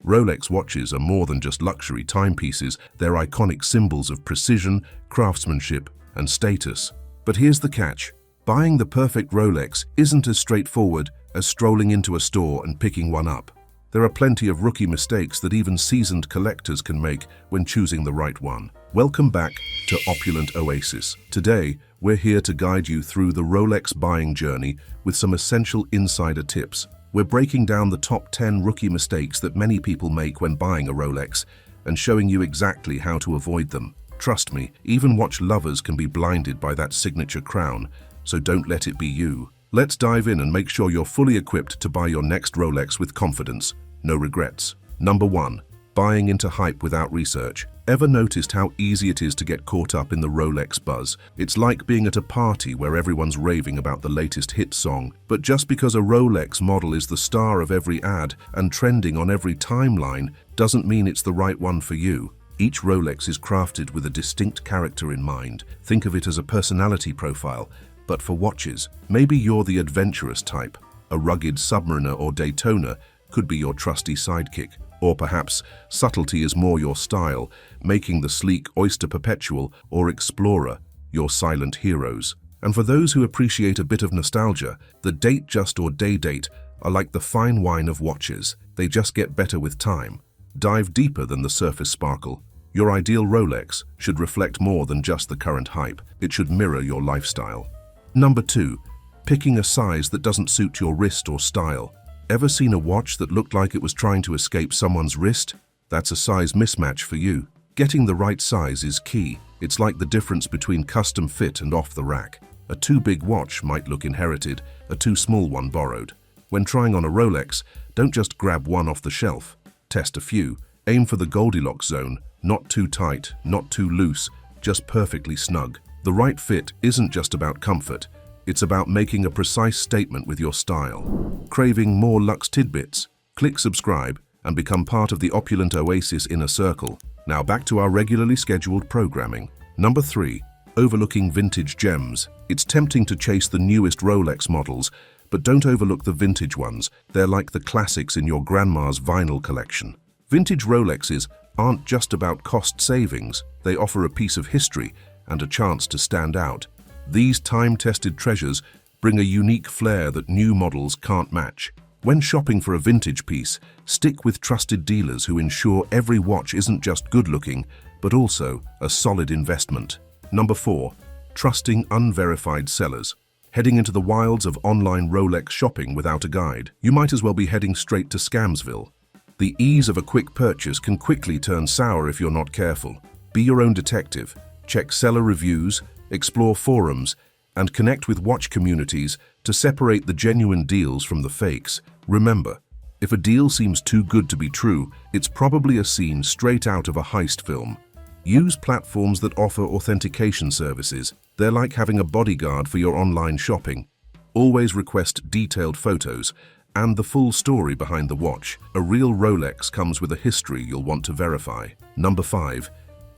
Rolex watches are more than just luxury timepieces, they're iconic symbols of precision, craftsmanship, and status. But here's the catch. Buying the perfect Rolex isn't as straightforward as strolling into a store and picking one up. There are plenty of rookie mistakes that even seasoned collectors can make when choosing the right one. Welcome back to Opulent Oasis. Today, we're here to guide you through the Rolex buying journey with some essential insider tips. We're breaking down the top 10 rookie mistakes that many people make when buying a Rolex and showing you exactly how to avoid them. Trust me, even watch lovers can be blinded by that signature crown, so don't let it be you. Let's dive in and make sure you're fully equipped to buy your next Rolex with confidence. No regrets. Number 1. Buying into hype without research. Ever noticed how easy it is to get caught up in the Rolex buzz? It's like being at a party where everyone's raving about the latest hit song. But just because a Rolex model is the star of every ad and trending on every timeline doesn't mean it's the right one for you. Each Rolex is crafted with a distinct character in mind. Think of it as a personality profile. But for watches, maybe you're the adventurous type. A rugged Submariner or Daytona could be your trusty sidekick. Or perhaps subtlety is more your style, making the sleek Oyster Perpetual or Explorer your silent heroes. And for those who appreciate a bit of nostalgia, the Datejust or Day Date are like the fine wine of watches. They just get better with time. Dive deeper than the surface sparkle. Your ideal Rolex should reflect more than just the current hype. It should mirror your lifestyle. Number 2. Picking a size that doesn't suit your wrist or style. Ever seen a watch that looked like it was trying to escape someone's wrist? That's a size mismatch for you. Getting the right size is key. It's like the difference between custom fit and off the rack. A too big watch might look inherited, a too small one borrowed. When trying on a Rolex, don't just grab one off the shelf. Test a few. Aim for the Goldilocks zone, not too tight, not too loose, just perfectly snug. The right fit isn't just about comfort. It's about making a precise statement with your style. Craving more luxe tidbits? Click subscribe and become part of the Opulent Oasis inner circle. Now back to our regularly scheduled programming. Number 3. Overlooking vintage gems. It's tempting to chase the newest Rolex models, but don't overlook the vintage ones. They're like the classics in your grandma's vinyl collection. Vintage Rolexes aren't just about cost savings. They offer a piece of history and a chance to stand out. These time-tested treasures bring a unique flair that new models can't match. When shopping for a vintage piece, stick with trusted dealers who ensure every watch isn't just good-looking, but also a solid investment. Number 4. Trusting unverified sellers. Heading into the wilds of online Rolex shopping without a guide, you might as well be heading straight to Scamsville. The ease of a quick purchase can quickly turn sour if you're not careful. Be your own detective. Check seller reviews, explore forums, and connect with watch communities to separate the genuine deals from the fakes. Remember, if a deal seems too good to be true, it's probably a scene straight out of a heist film. Use platforms that offer authentication services. They're like having a bodyguard for your online shopping. Always request detailed photos and the full story behind the watch. A real Rolex comes with a history you'll want to verify. Number 5.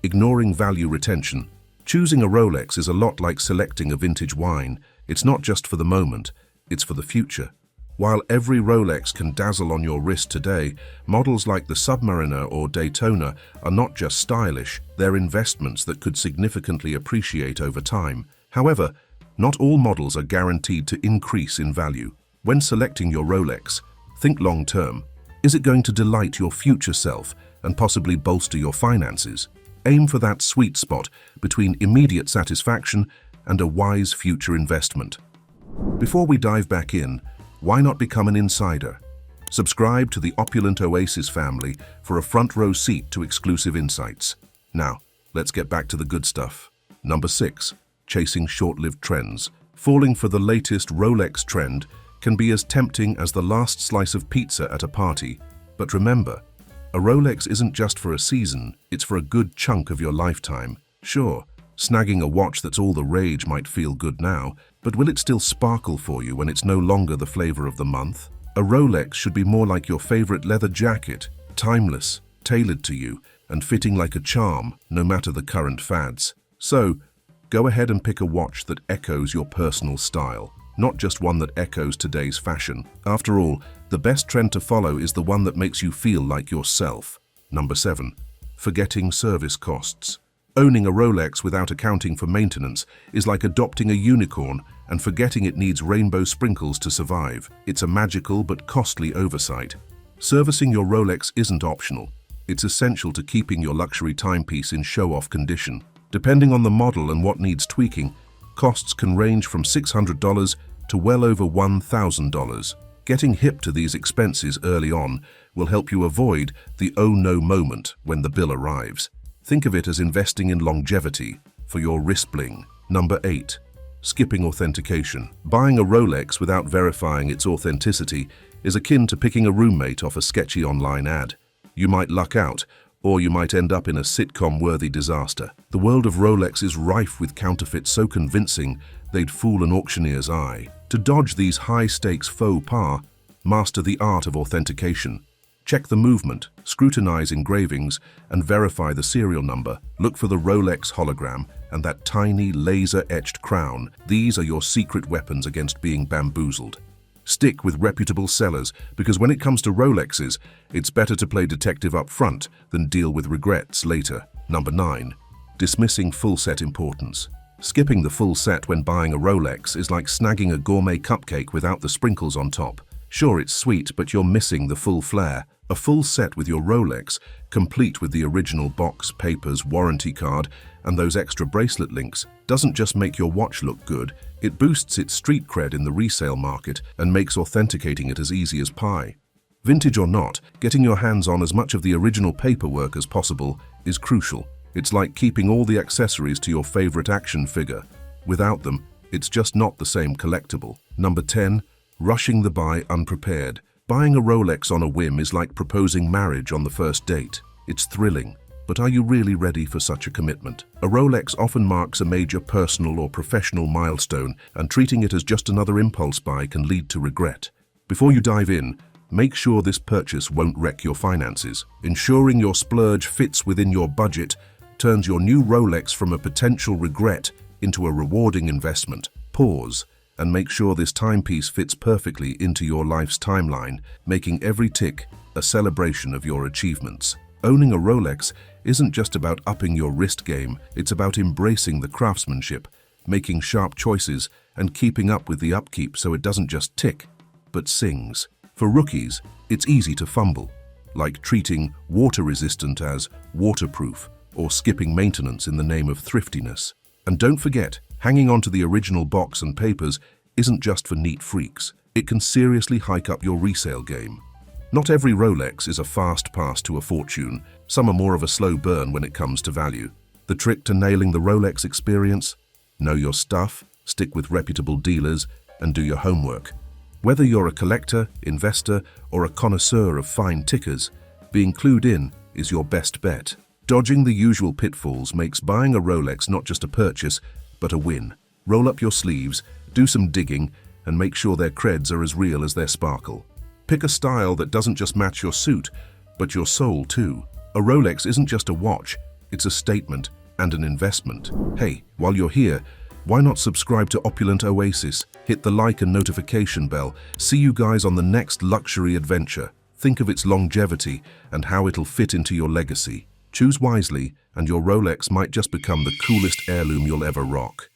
Ignoring value retention. Choosing a Rolex is a lot like selecting a vintage wine. It's not just for the moment, it's for the future. While every Rolex can dazzle on your wrist today, models like the Submariner or Daytona are not just stylish, they're investments that could significantly appreciate over time. However, not all models are guaranteed to increase in value. When selecting your Rolex, think long-term. Is it going to delight your future self and possibly bolster your finances? Aim for that sweet spot between immediate satisfaction and a wise future investment. Before we dive back in, why not become an insider? Subscribe to the Opulent Oasis family for a front row seat to exclusive insights. Now, let's get back to the good stuff. Number 6. Chasing short-lived trends. Falling for the latest Rolex trend can be as tempting as the last slice of pizza at a party. But remember, a Rolex isn't just for a season, it's for a good chunk of your lifetime. Sure, snagging a watch that's all the rage might feel good now, but will it still sparkle for you when it's no longer the flavor of the month? A Rolex should be more like your favorite leather jacket, timeless, tailored to you, and fitting like a charm, no matter the current fads. So, go ahead and pick a watch that echoes your personal style, not just one that echoes today's fashion. After all, The best trend to follow is the one that makes you feel like yourself. Number 7. Forgetting service costs. Owning a Rolex without accounting for maintenance is like adopting a unicorn and forgetting it needs rainbow sprinkles to survive. It's a magical but costly oversight. Servicing your Rolex isn't optional. It's essential to keeping your luxury timepiece in show-off condition. Depending on the model and what needs tweaking, costs can range from $600 to well over $1,000. Getting hip to these expenses early on will help you avoid the oh no moment when the bill arrives. Think of it as investing in longevity for your wrist bling. Number 8. Skipping authentication. Buying a Rolex without verifying its authenticity is akin to picking a roommate off a sketchy online ad. You might luck out, or you might end up in a sitcom-worthy disaster. The world of Rolex is rife with counterfeits so convincing they'd fool an auctioneer's eye. To dodge these high-stakes faux pas, master the art of authentication. Check the movement, scrutinize engravings, and verify the serial number. Look for the Rolex hologram and that tiny laser-etched crown. These are your secret weapons against being bamboozled. Stick with reputable sellers, because when it comes to Rolexes, it's better to play detective up front than deal with regrets later. Number 9. Dismissing full set importance. Skipping the full set when buying a Rolex is like snagging a gourmet cupcake without the sprinkles on top. Sure, it's sweet, but you're missing the full flair. A full set with your Rolex, complete with the original box, papers, warranty card, and those extra bracelet links, doesn't just make your watch look good, it boosts its street cred in the resale market and makes authenticating it as easy as pie. Vintage or not, getting your hands on as much of the original paperwork as possible is crucial. It's like keeping all the accessories to your favorite action figure. Without them, it's just not the same collectible. Number 10. Rushing the buy unprepared. Buying a Rolex on a whim is like proposing marriage on the first date. It's thrilling, but are you really ready for such a commitment? A Rolex often marks a major personal or professional milestone, and treating it as just another impulse buy can lead to regret. Before you dive in, make sure this purchase won't wreck your finances. Ensuring your splurge fits within your budget turns your new Rolex from a potential regret into a rewarding investment. Pause and make sure this timepiece fits perfectly into your life's timeline, making every tick a celebration of your achievements. Owning a Rolex isn't just about upping your wrist game, it's about embracing the craftsmanship, making sharp choices, and keeping up with the upkeep so it doesn't just tick, but sings. For rookies, it's easy to fumble, like treating water-resistant as waterproof or skipping maintenance in the name of thriftiness. And don't forget, hanging onto the original box and papers isn't just for neat freaks. It can seriously hike up your resale game. Not every Rolex is a fast pass to a fortune. Some are more of a slow burn when it comes to value. The trick to nailing the Rolex experience? Know your stuff, stick with reputable dealers, and do your homework. Whether you're a collector, investor, or a connoisseur of fine tickers, being clued in is your best bet. Dodging the usual pitfalls makes buying a Rolex not just a purchase, but a win. Roll up your sleeves, do some digging, and make sure their creds are as real as their sparkle. Pick a style that doesn't just match your suit, but your soul too. A Rolex isn't just a watch, it's a statement and an investment. Hey, while you're here, why not subscribe to Opulent Oasis? Hit the like and notification bell. See you guys on the next luxury adventure. Think of its longevity and how it'll fit into your legacy. Choose wisely, and your Rolex might just become the coolest heirloom you'll ever rock.